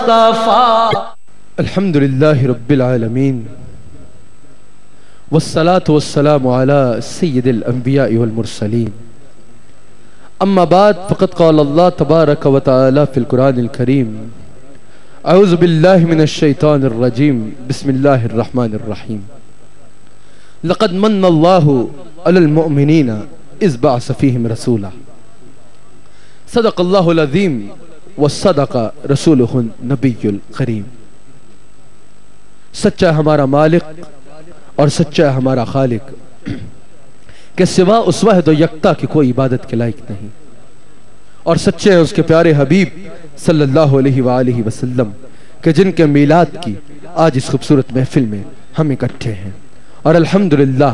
مصطفیٰ. الحمدللہ رب العالمین والصلاة والسلام على سید الانبیاء والمرسلین. اما بعد فقد قال اللہ تبارک و تعالی فی القرآن الکریم اعوذ باللہ من الشیطان الرجیم بسم اللہ الرحمن الرحیم. لقد من اللہ علی المؤمنین اذ بعث فیہم رسولا. صدق اللہ العظیم وصدق رسولہ النبی الکریم. سچا ہے ہمارا مالک اور سچا ہے ہمارا خالق کہ سوا اس واحد و یکتا کی کوئی عبادت کے لائق نہیں، اور سچے ہیں اس کے پیارے حبیب صلی اللہ علیہ وآلہ وسلم کہ جن کے میلاد کی آج اس خوبصورت محفل میں ہم اکٹھے ہیں. اور الحمدللہ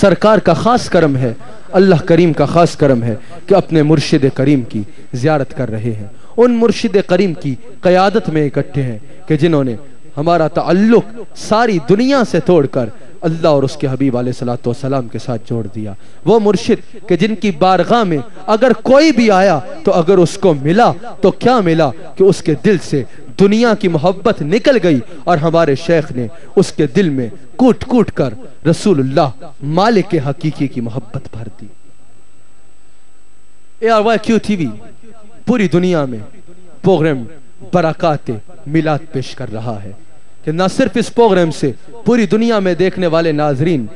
سرکار کا خاص کرم ہے، اللہ کریم کا خاص کرم ہے کہ اپنے مرشد کریم کی زیارت کر رہے ہیں. ان مرشد کریم کی قیادت میں اکٹھے ہیں کہ جنہوں نے ہمارا تعلق ساری دنیا سے توڑ کر اللہ اور اس کے حبیب علیہ الصلوۃ والسلام کے ساتھ جوڑ دیا. وہ مرشد کہ جن کی بارگاہ میں اگر کوئی بھی آیا تو اگر اس کو ملا تو کیا ملا کہ اس کے دل سے دنیا کی محبت نکل گئی، اور ہمارے شیخ نے اس کے دل میں کوٹ کوٹ کر رسول اللہ مالک حقیقی کی محبت بھر دی. ARYQ TV پوری دنیا میں پروگرام برکات میلاد پیش کر رہا ہے کہ نہ صرف اس پروگرام سے پوری دنیا میں دیکھنے والے ناظرین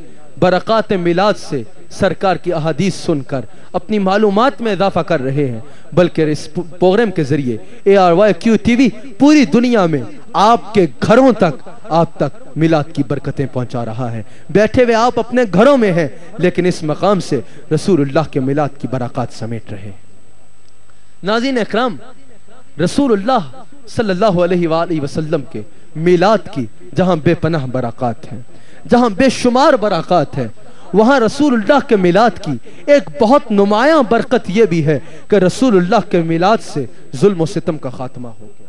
برکات میلاد سے سرکار کی احادیث سن کر اپنی معلومات میں اضافہ کر رہے ہیں، بلکہ اس پروگرام کے ذریعے ARYQ TV پوری دنیا میں آپ کے گھروں تک آپ تک میلاد کی برکتیں پہنچا رہا ہے. بیٹھے ہوئے آپ اپنے گھروں میں ہیں لیکن اس مقام سے رسول اللہ کے میلاد کی برکات سمیٹ رہے ہیں. ناظرین اکرام، رسول اللہ صلی اللہ علیہ وآلہ وسلم کے میلاد کی جہاں بے پناہ برکات ہیں، جہاں بے شمار برکات ہیں، وہاں رسول اللہ کے میلاد کی ایک بہت نمایاں برکت یہ بھی ہے کہ رسول اللہ کے میلاد سے ظلم و ستم کا خاتمہ ہو گیا.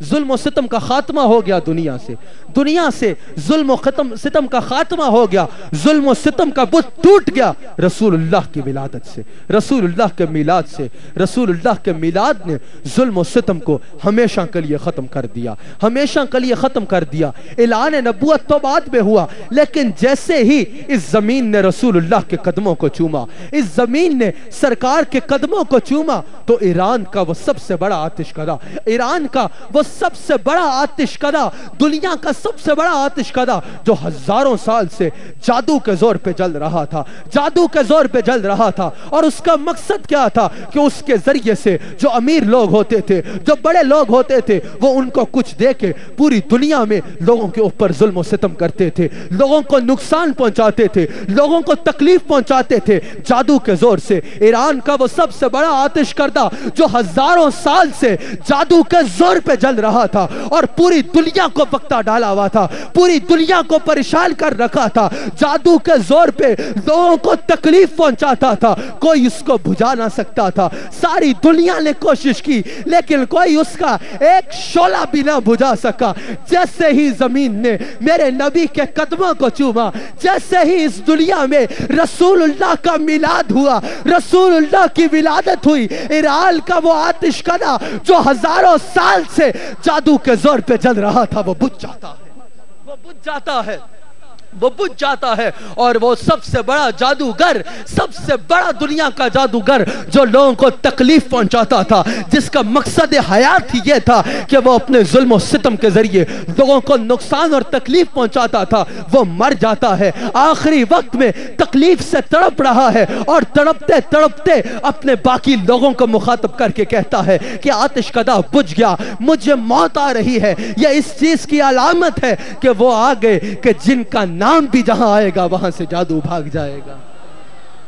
ظلم و ستم کا خاتمہ ہو گیا دنیا سے ظلم و ستم کا خاتمہ ہو گیا. ظلم و ستم کا بت ٹوٹ گیا رسول اللہ کی ولادت سے، رسول اللہ کے میلاد سے. رسول اللہ کے میلاد نے ظلم و ستم کو ہمیشہ کے لیے ختم کر دیا، ہمیشہ کے لیے ختم کر دیا. اعلان نبوت تو بعد میں ہوا، لیکن جیسے ہی اس زمین نے رسول اللہ کے قدموں کو چوما، اس زمین نے سرکار کے قدموں کو چوما، تو ایران کا وہ سب سے بڑا آتش کدہ، ایران کا وہ سب سے بڑا آتش کدہ، دنیا کا سب سے بڑا آتش کدہ جو ہزاروں سال سے جادو کے زور پہ جل رہا تھا، جادو کے زور پہ جل رہا تھا. اور اس کا مقصد کیا تھا کہ اس کے ذریعے سے جو امیر لوگ ہوتے تھے، جو بڑے لوگ ہوتے تھے، وہ ان کو کچھ دے کے پوری دنیا میں لوگوں کے اوپر ظلم و ستم کرتے تھے، لوگوں کو نقصان پہنچاتے تھے، لوگوں کو تکلیف پہنچاتے تھے جادو کے زور سے. ایران کا وہ سب سے بڑا آتش کردہ جو ہزاروں سال سے جادو کے زور پہ جل رہا تھا اور پوری دنیا کو بکتا ڈالا ہوا تھا، پوری دنیا کو پریشان کر رکھا تھا، جادو کے زور پہ لوگوں کو تکلیف پہنچاتا تھا، کوئی اس کو بجھا نہ سکتا تھا. ساری دنیا نے کوشش کی لیکن کوئی اس کا ایک شعلہ بھی نہ بجھا سکا. جیسے ہی زمین نے میرے نبی کے قدموں کو چوما، جیسے ہی اس دنیا میں رسول اللہ کا میلاد ہوا، رسول اللہ کی ولادت ہوئی، ایران کا وہ آتش کدہ جو ہزاروں سال سے جادو کے زور پہ جل رہا تھا وہ بجھ جاتا ہے، وہ بجھ جاتا ہے، وہ بجھ جاتا ہے. اور وہ سب سے بڑا جادوگر، سب سے بڑا دنیا کا جادوگر جو لوگوں کو تکلیف پہنچاتا تھا، جس کا مقصد حیات ہی یہ تھا کہ وہ اپنے ظلم و ستم کے ذریعے لوگوں کو نقصان اور تکلیف پہنچاتا تھا، وہ مر جاتا ہے. آخری وقت میں تکلیف سے تڑپ رہا ہے اور تڑپتے تڑپتے اپنے باقی لوگوں کو مخاطب کر کے کہتا ہے کہ آتش کدہ بجھ گیا، مجھے موت آ رہی ہے. یہ اس چیز کی علامت ہے کہ وہ آگے کہ جن کا نام بھی جہاں آئے گا وہاں سے جادو بھاگ جائے گا.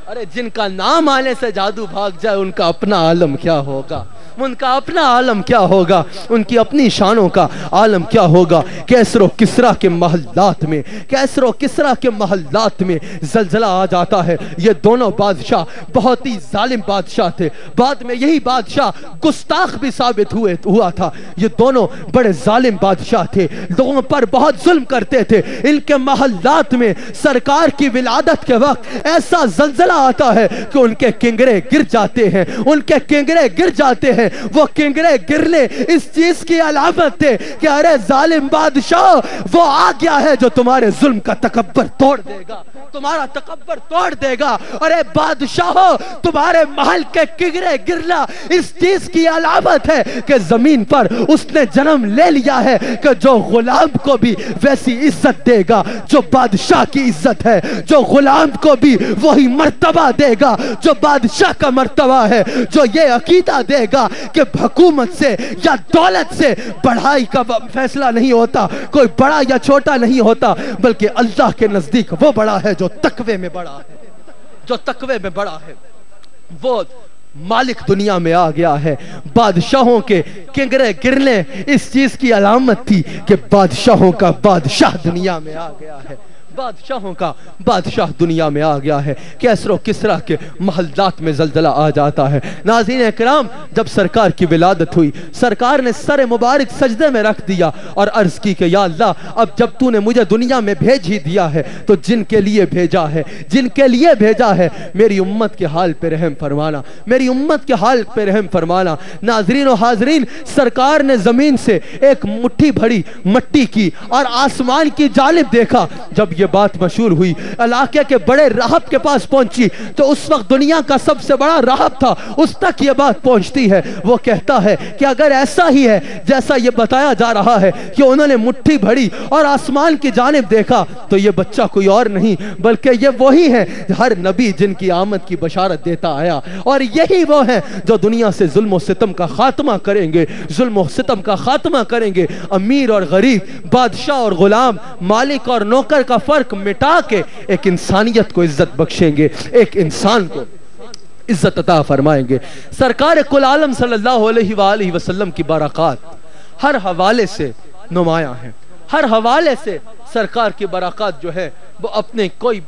ارے جن کا نام آنے سے جادو بھاگ جائے ان کا اپنا عالم کیا ہوگا، ان کا اپنا عالم کیا ہوگا، ان کی اپنی شانوں کا عالم کیا ہوگا. کیسر و کسریٰ کے محلات میں، کیسر و کسریٰ کے محلات میں زلزلہ آ جاتا ہے. یہ دونوں بادشاہ بہت ہی ظالم بادشاہ تھے، بعد میں یہی بادشاہ گستاخ بھی ثابت ہوا تھا. یہ دونوں بڑے ظالم بادشاہ تھے، لوگوں پر بہت ظلم کرتے تھے. ان کے محلات میں سرکار کی ولادت کے وقت ایسا زلزلہ آتا ہے کہ ان کے کنگرے گر جاتے ہیں، ان کے کنگرے گر جاتے ہیں۔ وہ کنگرے گرنے اس چیز کی علامت تھے کہ ارے ظالم بادشاہ وہ آ گیا ہے جو تمہارے ظلم کا تکبر توڑ دے گا، تمہارا تکبر توڑ دے گا۔ ارے بادشاہو تمہارے محل کے کنگرے گرنا اس چیز کی علامت ہے کہ زمین پر اس نے جنم لے لیا ہے کہ جو غلام کو بھی ویسی عزت دے گا جو بادشاہ کی عزت ہے، جو غلام کو بھی وہی مرتبہ دے گا جو بادشاہ کا مرتبہ ہے، جو یہ عقیدہ دے گا کہ حکومت سے یا دولت سے بڑھائی کا فیصلہ نہیں ہوتا، کوئی بڑا یا چھوٹا نہیں ہوتا، بلکہ اللہ کے نزدیک وہ بڑا ہے جو تقوی میں بڑا ہے، جو تقوی میں بڑا ہے۔ وہ مالک دنیا میں آ گیا ہے۔ بادشاہوں کے کنگرے گرنے اس چیز کی علامت تھی کہ بادشاہوں کا بادشاہ دنیا میں آ گیا ہے، بادشاہوں کا بادشاہ دنیا میں آ گیا ہے۔ کیسر و کسریٰ کے محلات میں زلزلہ آ جاتا ہے۔ ناظرین اکرام، جب سرکار کی ولادت ہوئی، سرکار نے سر مبارک سجدے میں رکھ دیا اور عرض کی کہ یا اللہ، اب جب تو نے مجھے دنیا میں بھیج ہی دیا ہے تو جن کے لیے بھیجا ہے، جن کے لیے بھیجا ہے، میری امت کے حال پہ رحم فرمانا، میری امت کے حال پہ رحم فرمانا۔ ناظرین و حاضرین، سرکار نے زمین سے ایک مٹھی بھری مٹی کی اور آسمان کی جانب دیکھا۔ جب یہ بات مشہور ہوئی، علاقے کے بڑے راہب کے پاس پہنچی، تو اس وقت دنیا کا سب سے بڑا راہب تھا، اس تک یہ بات پہنچتی ہے۔ وہ کہتا ہے کہ اگر ایسا ہی ہے جیسا یہ بتایا جا رہا ہے کہ انہوں نے مٹھی بھری اور آسمان کی جانب دیکھا، تو یہ بچہ کوئی اور نہیں بلکہ یہ وہی ہے ہر نبی جن کی آمد کی بشارت دیتا آیا، اور یہی وہ ہیں جو دنیا سے ظلم و ستم کا خاتمہ کریں گے، ظلم و ستم کا خاتمہ کریں گے، امیر اور غریب، بادشاہ اور غلام، مالک اور نوکر کا فرق مٹا کے ایک انسانیت کو عزت بخشیں گے، ایک انسان کو عزت عطا فرمائیں گے۔ سرکار کل عالم صلی اللہ علیہ وآلہ وسلم کی برکات ہر حوالے سے نمایاں ہیں، ہر حوالے سے سرکار کی برکات جو ہے وہ اپنے کوئی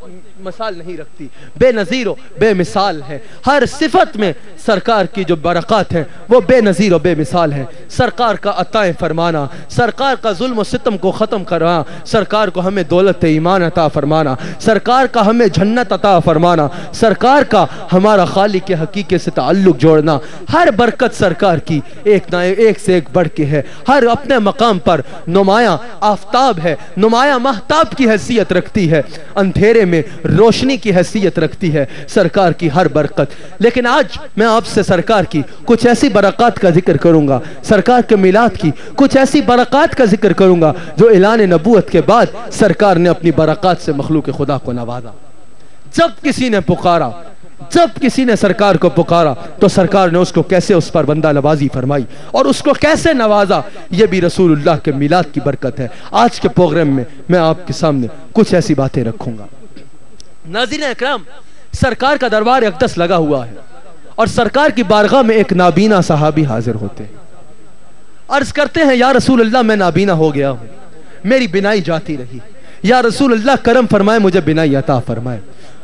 مثال نہیں رکھتی، بے نظیر و بے مثال ہے۔ ہر صفت میں سرکار کی جو برکات ہیں وہ بے نظیر و بے مثال ہیں۔ سرکار کا عطائیں فرمانا، سرکار کا ظلم و ستم کو ختم کرنا، سرکار کو ہمیں دولت ایمان عطا فرمانا، سرکار کا ہمیں جنت عطا فرمانا، سرکار کا ہمارا خالق حقیقی سے تعلق جوڑنا، ہر برکت سرکار کی ایک نہ ایک سے ایک بڑھ کے ہے، ہر اپنے مقام پر نمایاں آفتاب ہے، نمایاں مہتاب کی حیثیت رکھتی ہے، اندھیرے میں روشنی کی حیثیت رکھتی ہے سرکار کی ہر برکت۔ لیکن آج میں آپ سے سرکار کی کچھ ایسی برکات کا ذکر کروں گا، سرکار کے میلاد کی کچھ ایسی برکات کا ذکر کروں گا جو اعلان نبوت کے بعد سرکار نے اپنی برکات سے مخلوق خدا کو نوازا۔ جب کسی نے پکارا، جب کسی نے سرکار کو پکارا تو سرکار نے اس کو کیسے اس پر بندہ نوازی فرمائی اور اس کو کیسے نوازا، یہ بھی رسول اللہ کے میلاد کی برکت ہے۔ آج کے پروگرام میں میں آپ کے سامنے کچھ ایسی باتیں رکھوں گا۔ ناظرین اکرام، سرکار کا دربار اقدس لگا ہوا ہے اور سرکار کی بارگاہ میں ایک نابینا صحابی حاضر ہوتے ہیں، عرض کرتے ہیں یا رسول اللہ میں نابینا ہو گیا ہوں، میری بینائی جاتی رہی، یا رسول اللہ کرم فرمائے مجھے بینائی عطا فرمائے۔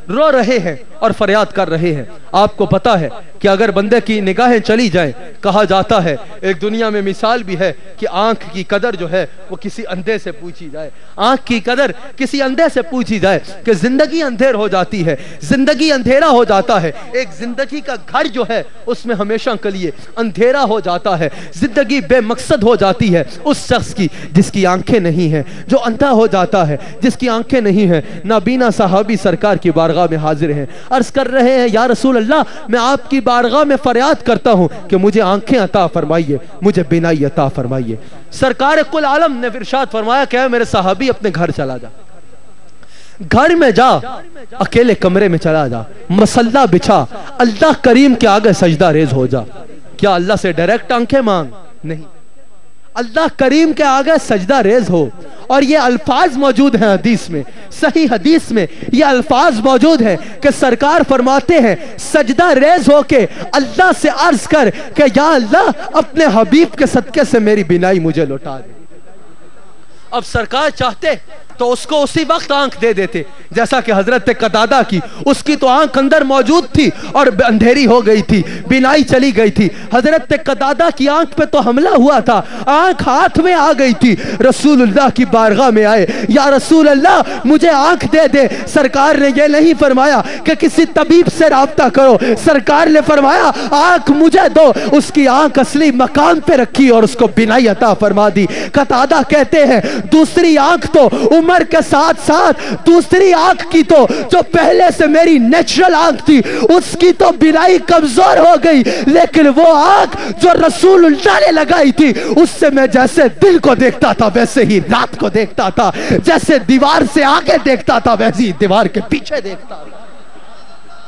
رو رہے ہیں اور فریاد کر رہے ہیں۔ آپ کو پتا ہے کہ اگر بندے کی نگاہیں چلی جائیں، کہا جاتا ہے ایک دنیا میں مثال بھی ہے کہ آنکھ کی قدر جو ہے وہ کسی اندھے سے پوچھی جائے، آنکھ کی قدر کسی اندھے سے پوچھی جائے کہ زندگی اندھیر ہو جاتی ہے، زندگی اندھیرا ہو جاتا ہے، ایک زندگی کا گھر جو ہے اس میں ہمیشہ کے لیے اندھیرا ہو جاتا ہے، زندگی بے مقصد ہو جاتی ہے اس شخص کی جس کی آنکھیں نہیں ہیں، جو اندھا ہو جاتا ہے جس کی آنکھیں نہیں ہیں۔ نابینا صحابی سرکار کی بارگاہ میں حاضر ہیں، عرض کر رہے ہیں یا رسول اللہ میں آپ کی بارگاہ میں فریاد کرتا ہوں کہ مجھے آنکھیں عطا فرمائیے، مجھے بینائی عطا فرمائیے۔ سرکار کل عالم نے ارشاد فرمایا کہ اے میرے صحابی اپنے گھر چلا جا، گھر میں جا، اکیلے کمرے میں چلا جا، مصلی بچھا، اللہ کریم کے آگے سجدہ ریز ہو جا۔ کیا اللہ سے ڈائریکٹ آنکھیں مانگ؟ نہیں، اللہ کریم کے آگے سجدہ ریز ہو۔ اور یہ الفاظ موجود ہیں حدیث میں، صحیح حدیث میں یہ الفاظ موجود ہیں کہ سرکار فرماتے ہیں سجدہ ریز ہو کے اللہ سے عرض کر کہ یا اللہ اپنے حبیب کے صدقے سے میری بینائی مجھے لوٹا دے۔ اب سرکار چاہتے تو اس کو اسی وقت آنکھ دے دیتے، جیسا کہ حضرت قتادہ کی، اس کی تو آنکھ اندر موجود تھی اور اندھیری ہو گئی تھی، بینائی چلی گئی تھی۔ حضرت قتادہ کی آنکھ پہ تو حملہ ہوا تھا، آنکھ ہاتھ میں آ گئی تھی، رسول اللہ کی بارگاہ میں آئے، یا رسول اللہ مجھے آنکھ دے دے۔ سرکار نے یہ نہیں فرمایا کہ کسی طبیب سے رابطہ کرو، سرکار نے فرمایا آنکھ مجھے دو۔ اس کی آنکھ اصلی مقام پہ رکھی اور اس کو بینائی عطا فرما دی۔ قتادہ کہتے ہیں دوسری آنکھ تو عمر کے ساتھ ساتھ دوسری آنکھ کی تو جو پہلے سے میری نیچرل آنکھ تھی اس کی تو بینائی کمزور ہو گئی، لیکن وہ آنکھ جو رسول اللہ نے لگائی تھی اس سے میں جیسے دل کو دیکھتا تھا ویسے ہی رات کو دیکھتا تھا، جیسے دیوار سے آگے دیکھتا تھا ویسے ہی دیوار کے پیچھے دیکھتا تھا۔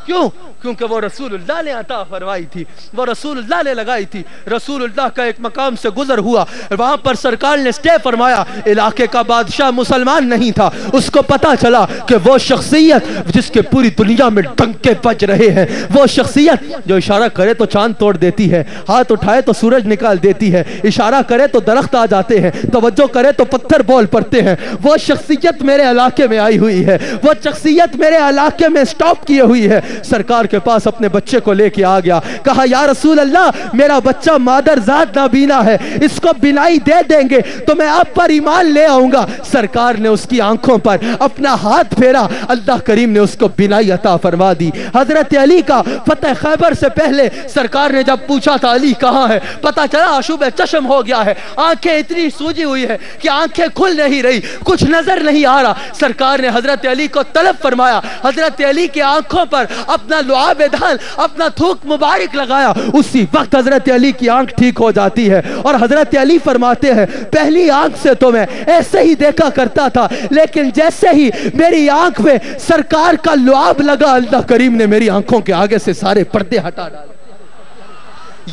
کیوں؟ کیونکہ وہ رسول اللہ نے عطا فرمائی تھی، وہ رسول اللہ نے لگائی تھی۔ رسول اللہ کا ایک مقام سے گزر ہوا، وہاں پر سرکار نے سٹے فرمایا، علاقے کا بادشاہ مسلمان نہیں تھا، اس کو پتا چلا کہ وہ شخصیت جس کے پوری دنیا میں ڈنکے بج رہے ہیں، وہ شخصیت جو اشارہ کرے تو چاند توڑ دیتی ہے، ہاتھ اٹھائے تو سورج نکال دیتی ہے، اشارہ کرے تو درخت آ جاتے ہیں، توجہ کرے تو پتھر بول پڑتے ہیں، وہ شخصیت میرے علاقے میں آئی ہوئی ہے، وہ شخصیت میرے علاقے میں سٹاپ کیے ہوئی ہے۔ سرکار کے پاس اپنے بچے کو لے کے آ گیا، کہا یا رسول اللہ میرا بچہ مادر ذات نابینا ہے، اس کو بینائی دے دیں گے تو میں آپ پر ایمان لے آؤں گا۔ سرکار نے اس کی آنکھوں پر اپنا ہاتھ پھیرا، اللہ کریم نے اس کو بینائی عطا فرما دی۔ حضرت علی کا فتح خیبر سے پہلے سرکار نے جب پوچھا تھا علی کہاں ہے، پتا چلا آشوب چشم ہو گیا ہے، آنکھیں اتنی سوجی ہوئی ہے کہ آنکھیں کھل نہیں رہی، کچھ نظر نہیں آ رہا۔ سرکار نے حضرت علی کو طلب فرمایا، حضرت علی کے آنکھوں پر اپنا لعاب دھان، اپنا تھوک مبارک لگایا، اسی وقت حضرت علی کی آنکھ ٹھیک ہو جاتی ہے۔ اور حضرت علی فرماتے ہیں پہلی آنکھ سے تو میں ایسے ہی دیکھا کرتا تھا، لیکن جیسے ہی میری آنکھ میں سرکار کا لعاب لگا اللہ کریم نے میری آنکھوں کے آگے سے سارے پردے ہٹا ڈالے۔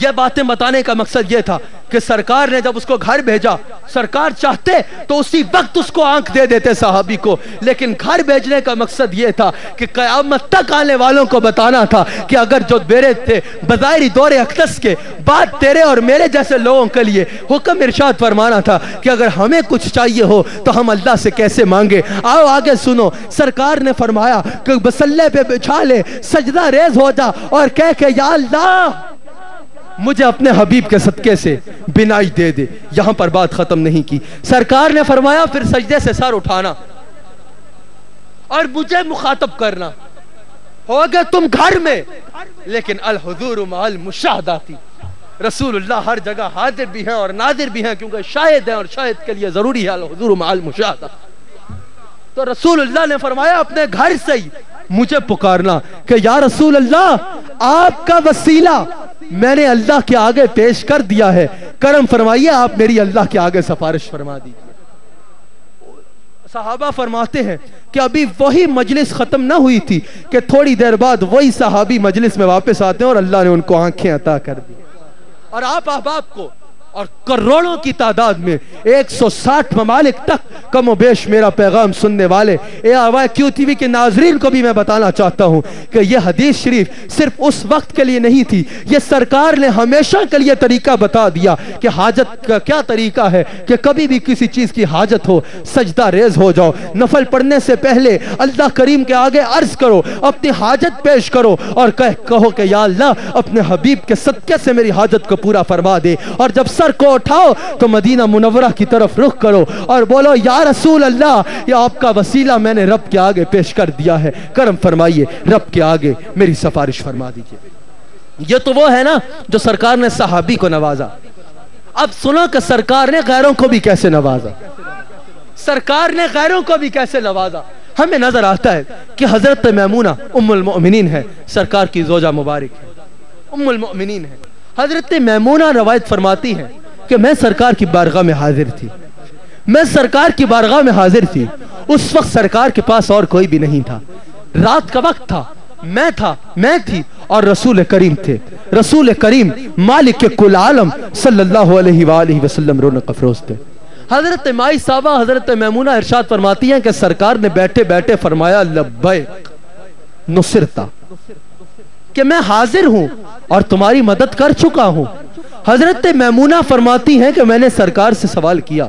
یہ باتیں بتانے کا مقصد یہ تھا کہ سرکار نے جب اس کو گھر بھیجا، سرکار چاہتے تو اسی وقت اس کو آنکھ دے دیتے صحابی کو، لیکن گھر بھیجنے کا مقصد یہ تھا کہ قیامت تک آنے والوں کو بتانا تھا کہ اگر جو میرے تھے بظاہری دور اقدس کے بعد تیرے اور میرے جیسے لوگوں کے لیے حکم ارشاد فرمانا تھا کہ اگر ہمیں کچھ چاہیے ہو تو ہم اللہ سے کیسے مانگے۔ آؤ آگے سنو، سرکار نے فرمایا کہ بسلے پہ بچھا لے، سجدہ ریز ہو جا اور کہہ کہ یا اللہ مجھے اپنے حبیب کے صدقے سے بینائی دے دے۔ یہاں پر بات ختم نہیں کی، سرکار نے فرمایا پھر سجدے سے سر اٹھانا اور مجھے مخاطب کرنا، ہوگے تم گھر میں لیکن الحضور مع المشاہداتی، رسول اللہ ہر جگہ حاضر بھی ہیں اور ناظر بھی ہیں، کیونکہ شاہد ہیں اور شاہد کے لیے ضروری ہے الحضور مع المشاہدہ۔ تو رسول اللہ نے فرمایا اپنے گھر سے ہی مجھے پکارنا کہ یا رسول اللہ آپ کا وسیلہ میں نے اللہ کے آگے پیش کر دیا ہے، کرم فرمائیے آپ میری اللہ کے آگے سفارش فرما دیجیے۔ صحابہ فرماتے ہیں کہ ابھی وہی مجلس ختم نہ ہوئی تھی کہ تھوڑی دیر بعد وہی صحابی مجلس میں واپس آتے ہیں اور اللہ نے ان کو آنکھیں عطا کر دی، اور آپ احباب کو اور کروڑوں کی تعداد میں 160 ممالک تک کم و بیش میرا پیغام سننے والے کیو ٹی وی کے ناظرین کو بھی میں بتانا چاہتا ہوں کہ یہ حدیث شریف صرف اس وقت کے لیے نہیں تھی، یہ سرکار نے ہمیشہ کے لیے طریقہ بتا دیا کہ حاجت کا کیا طریقہ ہے کہ کبھی بھی کسی چیز کی حاجت ہو سجدہ ریز ہو جاؤ، نفل پڑھنے سے پہلے اللہ کریم کے آگے عرض کرو، اپنی حاجت پیش کرو اور کہو کہ یا اللہ اپنے حبیب کے صدقے سے میری حاجت کو پورا فرما دے، اور جب سر کو اٹھاؤ تو مدینہ منورہ کی طرف رخ کرو اور بولو یا رسول اللہ یہ آپ کا وسیلہ میں نے رب کے آگے پیش کر دیا ہے، کرم فرمائیے رب کے آگے میری سفارش فرما دیجئے۔ یہ تو وہ ہے نا جو سرکار نے صحابی کو نوازا، اب سنو کہ سرکار نے غیروں کو بھی کیسے نوازا، سرکار نے غیروں کو بھی کیسے نوازا۔ ہمیں نظر آتا ہے کہ حضرت میمونہ ام المؤمنین ہے، سرکار کی زوجہ مبارک ہے، ام المؤمنین ہے۔ حضرت میمونہ روایت فرماتی ہیں کہ میں سرکار کی بارگاہ میں حاضر تھی، میں سرکار کی بارگاہ میں حاضر تھی، اس وقت سرکار کے پاس اور کوئی بھی نہیں تھا، رات کا وقت تھا، میں تھی اور رسول کریم تھے، رسول کریم مالک کل عالم صلی اللہ علیہ وآلہ وسلم رونق افروز تھے۔ حضرت مائی صاحبہ حضرت میمونہ ارشاد فرماتی ہیں کہ سرکار نے بیٹھے بیٹھے فرمایا لبیک نصرتا، کہ میں حاضر ہوں اور تمہاری مدد کر چکا ہوں۔ حضرت میمونہ فرماتی ہیں کہ میں نے سرکار سے سوال کیا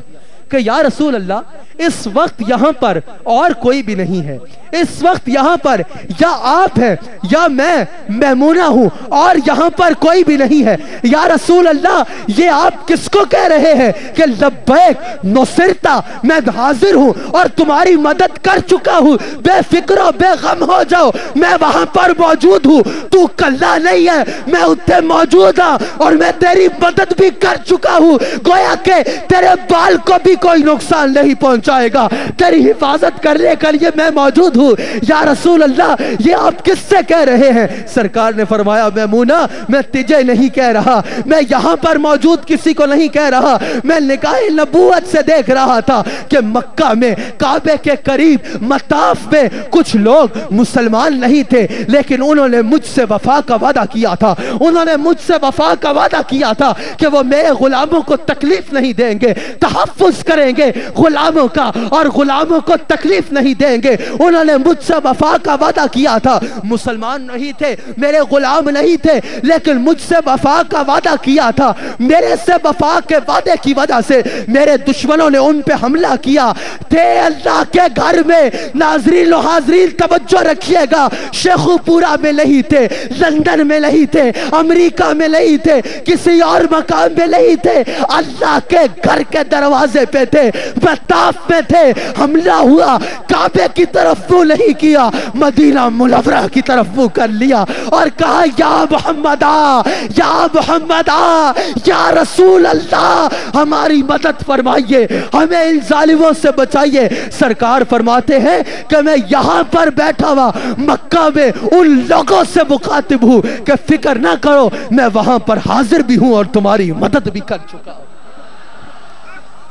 کہ یا رسول اللہ اس وقت یہاں پر اور کوئی بھی نہیں ہے، اس وقت یہاں پر یا آپ ہیں یا میں میمونہ ہوں اور یہاں پر کوئی بھی نہیں ہے، یا رسول اللہ یہ آپ کس کو کہہ رہے ہیں کہ لبیک نصرتا، میں حاضر ہوں اور تمہاری مدد کر چکا ہوں، بے فکر و بے غم ہو جاؤ، میں وہاں پر موجود ہوں، تو کلا نہیں ہے، میں اتنے موجود ہوں اور میں تیری مدد بھی کر چکا ہوں، گویا کہ تیرے بال کو بھی کوئی نقصان نہیں پہنچائے گا، تیری حفاظت کرنے کے لیے میں موجود ہوں، یا رسول اللہ یہ آپ کس سے کہہ رہے ہیں؟ سرکار نے فرمایا میمونہ میں تجھے نہیں کہہ رہا، میں یہاں پر موجود کسی کو نہیں کہہ رہا، میں نگاہ نبوت سے دیکھ رہا تھا کہ مکہ میں کعبے کے قریب مطاف میں کچھ لوگ مسلمان نہیں تھے، لیکن انہوں نے مجھ سے وفا کا وعدہ کیا تھا، انہوں نے مجھ سے وفا کا وعدہ کیا تھا کہ وہ میرے غلاموں کو تکلیف نہیں دیں گے، تحفظ کریں گے غلاموں کا اور غلاموں کو تکلیف نہیں دیں گے، انہوں نے مجھ سے وفا کا وعدہ کیا تھا، مسلمان نہیں تھے، میرے غلام نہیں تھے، لیکن مجھ سے وفا کا وعدہ کیا تھا، میرے سے وفا کے وعدے کی وجہ سے میرے دشمنوں نے ان پہ حملہ کیا تھے اللہ کے گھر میں۔ ناظرین و حاضرین توجہ رکھیے گا، شیخو پورا میں نہیں تھے، لندن میں نہیں تھے، امریکہ میں نہیں تھے، کسی اور مقام میں نہیں تھے، اللہ کے گھر کے دروازے پہ تھے، مطاف میں تھے، حملہ ہوا، کعبے کی طرف منہ نہیں کیا، مدینہ منورہ کی طرف منہ کر لیا اور کہا یا محمد آ، یا محمد آ، یا رسول اللہ ہماری مدد فرمائیے، ہمیں ان ظالموں سے بچائیے۔ سرکار فرماتے ہیں کہ میں یہاں پر بیٹھا ہوا مکہ میں ان لوگوں سے مخاطب ہوں کہ فکر نہ کرو، میں وہاں پر حاضر بھی ہوں اور تمہاری مدد بھی کر چکا ہوں۔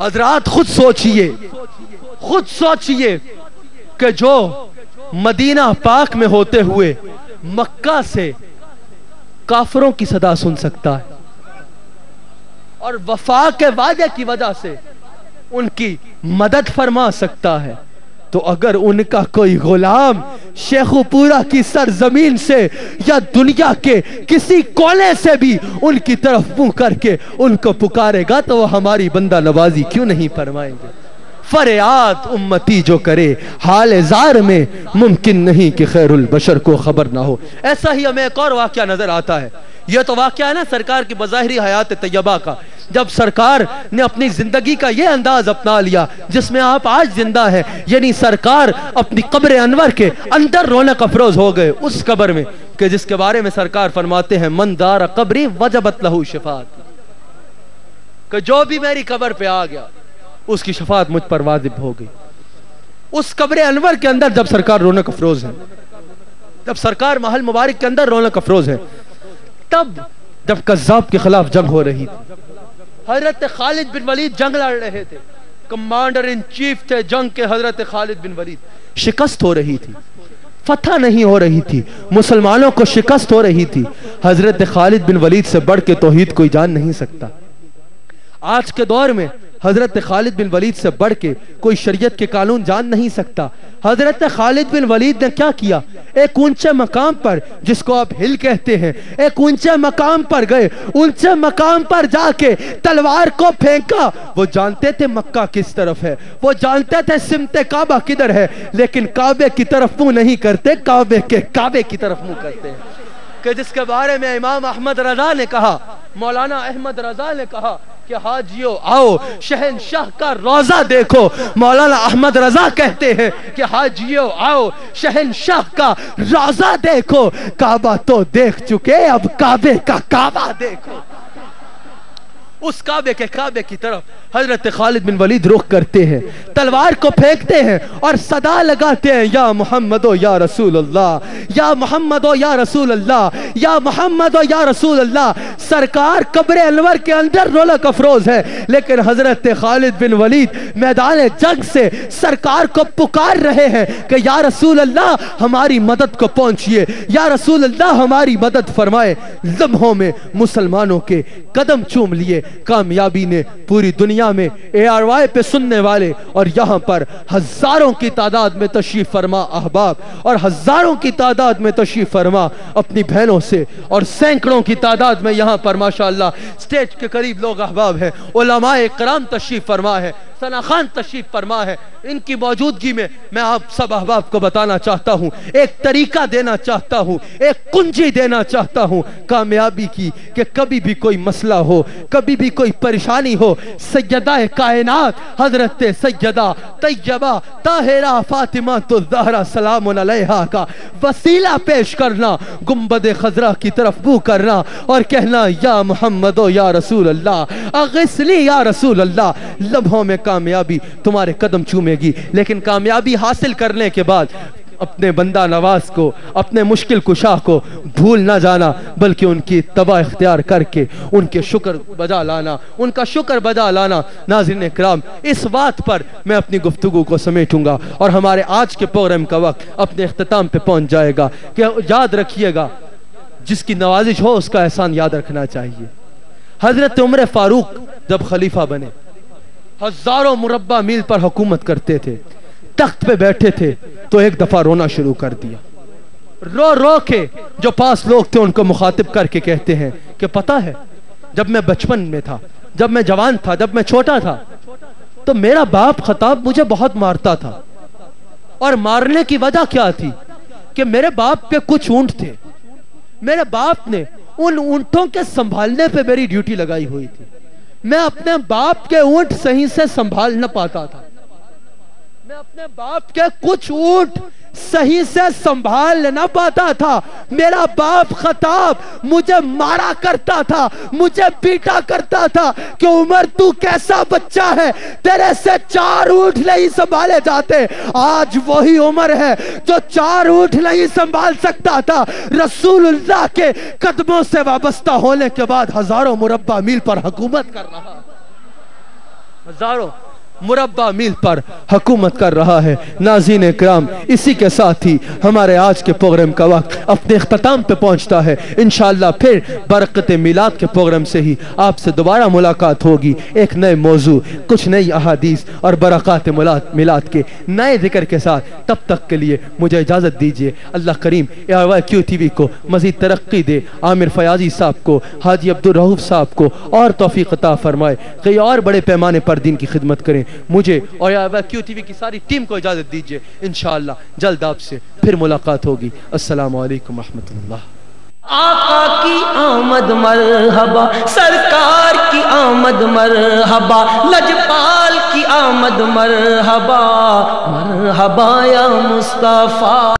حضرات خود سوچئے کہ جو مدینہ پاک میں ہوتے ہوئے مکہ سے کافروں کی صدا سن سکتا ہے اور وفا کے وعدے کی وجہ سے ان کی مدد فرما سکتا ہے، تو اگر ان کا کوئی غلام شیخو پورا کی سرزمین سے یا دنیا کے کسی کونے سے بھی ان کی طرف منہ کر کے ان کو پکارے گا تو وہ ہماری بندہ نوازی کیوں نہیں فرمائیں گے؟ فریاد امتی جو کرے حال زار میں، ممکن نہیں کہ خیر البشر کو خبر نہ ہو۔ ایسا ہی ہمیں ایک اور واقعہ نظر آتا ہے، یہ تو واقعہ ہے نا سرکار کی بظاہری حیات طیبہ کا، جب سرکار نے اپنی زندگی کا یہ انداز اپنا لیا جس میں آپ آج زندہ ہیں، یعنی سرکار اپنی قبر انور کے اندر رونق افروز ہو گئے، اس قبر میں کہ جس کے بارے میں سرکار فرماتے ہیں من دار قبری وجبت لہو شفاعت، کہ جو بھی میری قبر پہ آ گیا اس کی شفاعت مجھ پر واجب ہو گئی۔ اس قبر انور کے اندر جب سرکار رونق افروز ہیں، جب سرکار محل مبارک کے اندر رونق افروز ہیں، تب جب کذاب کے خلاف جنگ ہو رہی تھی، حضرت خالد بن ولید جنگ لڑ رہے تھے، کمانڈر ان چیف تھے جنگ کے حضرت خالد بن ولید، شکست ہو رہی تھی، فتح نہیں ہو رہی تھی، مسلمانوں کو شکست ہو رہی تھی، حضرت خالد بن ولید سے بڑھ کے توحید کوئی جان نہیں سکتا۔ آج کے دور میں حضرت خالد بن ولید سے بڑھ کے کوئی شریعت کے قانون جان نہیں سکتا۔ حضرت خالد بن ولید نے کیا کیا؟ ایک اونچے مقام پر، جس کو آپ ہل کہتے ہیں، ایک اونچے مقام پر گئے، اونچے مقام پر جا کے تلوار کو پھینکا۔ وہ جانتے تھے مکہ کس طرف ہے، وہ جانتے تھے سمت کعبہ کدھر ہے، لیکن کعبے کی طرف منہ نہیں کرتے، کعبے کی طرف منہ کرتے ہیں، کہ جس کے بارے میں امام احمد رضا نے کہا، مولانا احمد رضا نے کہا کہ حاجیو آؤ شہنشاہ کا روضہ دیکھو۔ مولانا احمد رضا کہتے ہیں کہ حاجیو آؤ شہنشاہ کا روضہ دیکھو، کعبہ تو دیکھ چکے اب کعبے کا کعبہ دیکھو۔ اس کعبے کی طرف حضرت خالد بن ولید رخ کرتے ہیں، تلوار کو پھینکتے ہیں اور صدا لگاتے ہیں یا محمد و یا رسول اللہ، یا محمد و یا رسول اللہ، یا محمد و یا رسول اللہ۔ سرکار قبر انور کے اندر رونق افروز ہے، لیکن حضرت خالد بن ولید میدان جنگ سے سرکار کو پکار رہے ہیں کہ یا رسول اللہ ہماری مدد کو پہنچیے، یا رسول اللہ ہماری مدد فرمائے۔ لمحوں میں مسلمانوں کے قدم چوم لیے، کامیابی نے پوری دنیا میں ARY پہ سننے والے اور یہاں پر ہزاروں کی تعداد میں تشریف فرما احباب اور ہزاروں کی تعداد میں تشریف فرما اپنی بہنوں سے اور سینکڑوں کی تعداد میں یہاں پر ماشاءاللہ سٹیج کے قریب لوگ احباب ہیں، علماء کرام تشریف فرما ہے، ثنا خان تشریف فرما ہے. ان کی موجودگی میں آپ سب احباب کو بتانا چاہتا ہوں، ایک طریقہ دینا چاہتا ہوں، ایک کنجی دینا چاہتا ہوں کامیابی کی، کہ کبھی بھی کوئی مسئلہ ہو، کبھی بھی کوئی پریشانی ہو، سیدہ کائنات حضرت سیدہ طیبہ طاہرہ فاطمہ الزہرا سلام علیہا کا وسیلہ پیش کرنا، گنبد خضرا کی طرف منہ کرنا اور کہنا یا محمد و یا رسول اللہ اغثنی یا رسول اللہ. لمحوں میں کامیابی تمہارے قدم چومے گی، لیکن کامیابی حاصل کرنے کے بعد اپنے بندہ نواز کو، اپنے مشکل کشا کو بھول نہ جانا، بلکہ ان کی اتباع اختیار کر کے ان کے شکر بجا لانا، ان کا شکر بجا لانا. ناظرین اکرام، اس بات پر میں اپنی گفتگو کو سمیٹوں گا اور ہمارے آج کے پروگرام کا وقت اپنے اختتام پہ پہنچ جائے گا کہ یاد رکھیے گا، جس کی نوازش ہو اس کا احسان یاد رکھنا چاہیے. حضرت عمر فاروق جب خلیفہ بنے، ہزاروں مربع میل پر حکومت کرتے تھے، تخت پہ بیٹھے تھے تو ایک دفعہ رونا شروع کر دیا. رو رو کے جو پاس لوگ تھے ان کو مخاطب کر کے کہتے ہیں کہ پتہ ہے جب میں بچپن میں تھا، جب میں جوان تھا، جب میں چھوٹا تھا تو میرا باپ خطاب مجھے بہت مارتا تھا. اور مارنے کی وجہ کیا تھی کہ میرے باپ کے کچھ اونٹ تھے، میرے باپ نے ان اونٹوں کے سنبھالنے پہ میری ڈیوٹی لگائی ہوئی تھی. میں اپنے باپ کے اونٹ صحیح سے سنبھال نہ پاتا تھا، میں اپنے باپ کے کچھ اونٹ صحیح سے سنبھال نہ پاتا تھا. میرا باپ خطاب مجھے مارا کرتا تھا، مجھے پیٹا کرتا تھا کہ عمر تو کیسا بچہ ہے، تیرے سے 4 اونٹ نہیں سنبھالے جاتے. آج وہی عمر ہے جو 4 اونٹ نہیں سنبھال سکتا تھا. رسول اللہ کے قدموں سے وابستہ ہونے کے بعد ہزاروں مربع میل پر حکومت کر رہا ہے، ہزاروں مربع میل پر حکومت کر رہا ہے. ناظرین اکرام، اسی کے ساتھ ہی ہمارے آج کے پروگرام کا وقت اپنے اختتام پہ پہنچتا ہے. انشاءاللہ پھر برکت میلاد کے پروگرام سے ہی آپ سے دوبارہ ملاقات ہوگی، ایک نئے موضوع، کچھ نئی احادیث اور برکات میلاد کے نئے ذکر کے ساتھ. تب تک کے لیے مجھے اجازت دیجیے. اللہ کریم ARY TV کو مزید ترقی دے، عامر فیاضی صاحب کو، حاجی عبدالرؤوف صاحب کو اور توفیق عطا فرمائے، کئی اور بڑے پیمانے پر دین کی خدمت کریں. مجھے اور ARY TV کی ساری ٹیم کو اجازت دیجیے. انشاءاللہ جلد آپ سے پھر ملاقات ہوگی. السلام علیکم ورحمۃ اللہ. آقا کی آمد مرحبا، سرکار کی آمد مرحبا، لجپال کی آمد مرحبا، مرحبا یا مصطفیٰ.